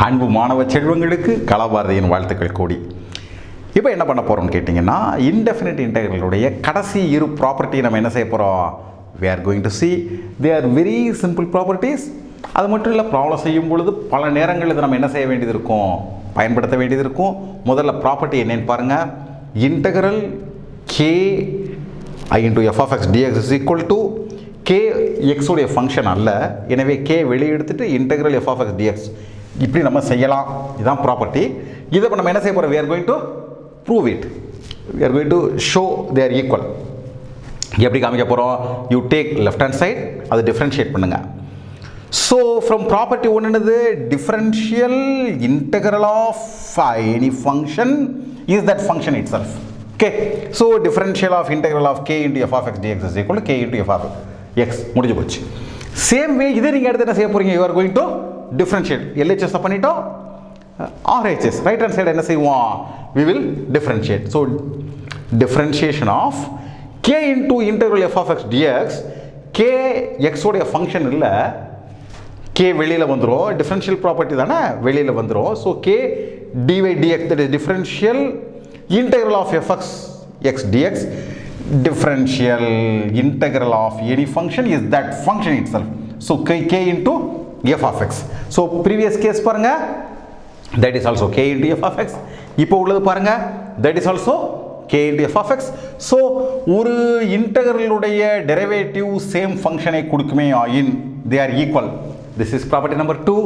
அன்பு மாணவ செல்வங்களுக்கு கலாபாரதியின் வாழ்த்துக்கள் கூடி. இப்போ என்ன பண்ண போகிறோம்னு கேட்டிங்கன்னா, இன்டெஃபினிட் இன்டெக்ரலுடைய கடைசி இரு ப்ராப்பர்ட்டி நம்ம என்ன செய்ய போகிறோம்? we are going to see they are very simple properties. அது மட்டும் இல்லை, ப்ராப்ளம் செய்யும் பொழுது பல நேரங்கள் இதை நம்ம என்ன செய்ய வேண்டியது இருக்கும், பயன்படுத்த வேண்டியது இருக்கும். முதல்ல ப்ராப்பர்ட்டி என்னன்னு பாருங்கள். Integral K I into F of X dx is equal to K எக்ஸுடைய ஃபங்க்ஷன் அல்ல, எனவே கே வெளியே எடுத்துட்டு integral F of X dx இப்படி நம்ம செய்யலாம். இதுதான் ப்ராப்பர்ட்டி. இதை இப்போ நம்ம என்ன செய்ய போகிறோம்? we are going to prove it. we are going to show they are equal. எப்படி காமிக்க போகிறோம்? You take left hand side, அதை டிஃப்ரென்ஷியேட் பண்ணுங்கள். ஸோ ஃப்ரம் ப்ராப்பர்ட்டி ஒன்று என்னது? Differential integral of any function is that function itself. Okay, so differential of integral of K into F of X dx is equal to K into F of X. முடிஞ்சு போச்சு. Same way இதை நீங்கள் எடுத்து என்ன செய்ய போகிறீங்க? You are going to differentiate. LHS பண்ணிட்டோம், RHS right hand side என்ன செய்வோம்? we will differentiate. So differentiation of k into integral f of x dx, k x உடைய ஃபங்க்ஷன் இல்லை, k வெளியில் வந்துடும், டிஃபரன்ஷியல் ப்ராப்பர்ட்டி தானே, வெளியில் வந்துடும். So k dy dx, that is differential integral of fx x dx, differential integral of any function is that function itself. So k into f of x. So previous case பாருங்க, that is also k into f of x. இப்போ உள்ளது பாருங்க, that is also k into f of x. So ஒரு இன்டெக்ரலுடைய derivative same ஃபங்க்ஷனை கொடுக்குமே ஆயின் they are equal. This is property number 2.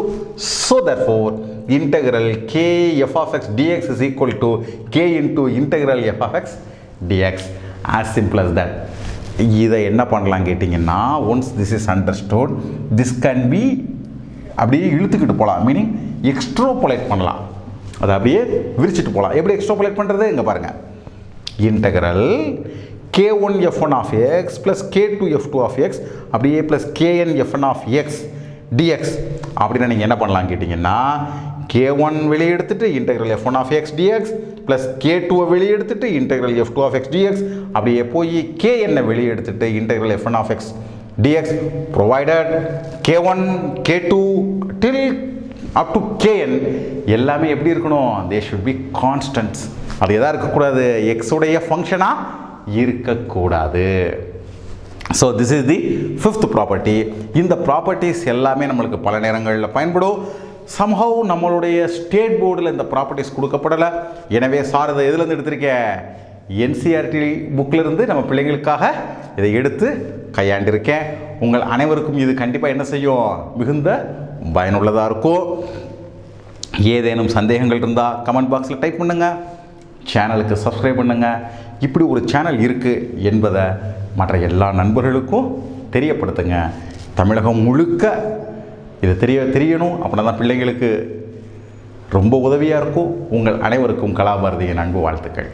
So therefore integral k f of x dx is equal to k into integral f of x dx. As simple as that. இதை என்ன பண்ணலாம் கேட்டிங்கன்னா, once this is understood, this can be அப்படியே இழுத்துக்கிட்டு போகலாம், meaning எக்ஸ்ட்ரோபோலேட் பண்ணலாம், அதை அப்படியே விரிச்சிட்டு போகலாம். எப்படி எக்ஸ்ட்ரோபோலேட் பண்ணுறது? இங்கே பாருங்கள். Integral k1 f1 of x plus k2 f2 of x அப்படியே plus kn f1 of x dx அப்படின்னா நீங்கள் என்ன பண்ணலாம் கேட்டிங்கன்னா, k1 வெளியே எடுத்துட்டு integral f1 of x dx plus k2 வெளியே எடுத்துட்டு integral f2 of x dx அப்படியே போய் kn வெளியே எடுத்துட்டு integral f1 of x dx provided k1 k2 till up to kn எல்லாமே எப்படி இருக்கணும்? they should be constants. அது எதா இருக்கக்கூடாது? x உடைய ஃபங்க்ஷனாக இருக்கக்கூடாது. So this is the fifth property. இந்த ப்ராப்பர்ட்டிஸ் எல்லாமே நம்மளுக்கு பல நேரங்களில் பயன்படும். சம்ஹவ் நம்மளுடைய ஸ்டேட் போர்டில் இந்த ப்ராப்பர்ட்டிஸ் கொடுக்கப்படலை. எனவே சார் இதை எதுலேருந்து எடுத்திருக்கேன்? என்சிஆர்டி புக்கிலிருந்து நம்ம பிள்ளைங்களுக்காக இதை எடுத்து கையாண்டிருக்கேன். உங்கள் அனைவருக்கும் இது கண்டிப்பாக என்ன செய்யும்? மிகுந்த பயனுள்ளதாக இருக்கும். ஏதேனும் சந்தேகங்கள் இருந்தால் கமெண்ட் பாக்ஸில் டைப் பண்ணுங்கள், சேனலுக்கு சப்ஸ்கிரைப் பண்ணுங்கள். இப்படி ஒரு சேனல் இருக்குது என்பதை மற்ற எல்லா நண்பர்களுக்கும் தெரியப்படுத்துங்க. தமிழகம் முழுக்க இது தெரியணும். அப்படின்னா தான் பிள்ளைங்களுக்கு ரொம்ப உதவியாக இருக்கும். உங்கள் அனைவருக்கும் கலாபாரதியின் அன்பு வாழ்த்துக்கள்.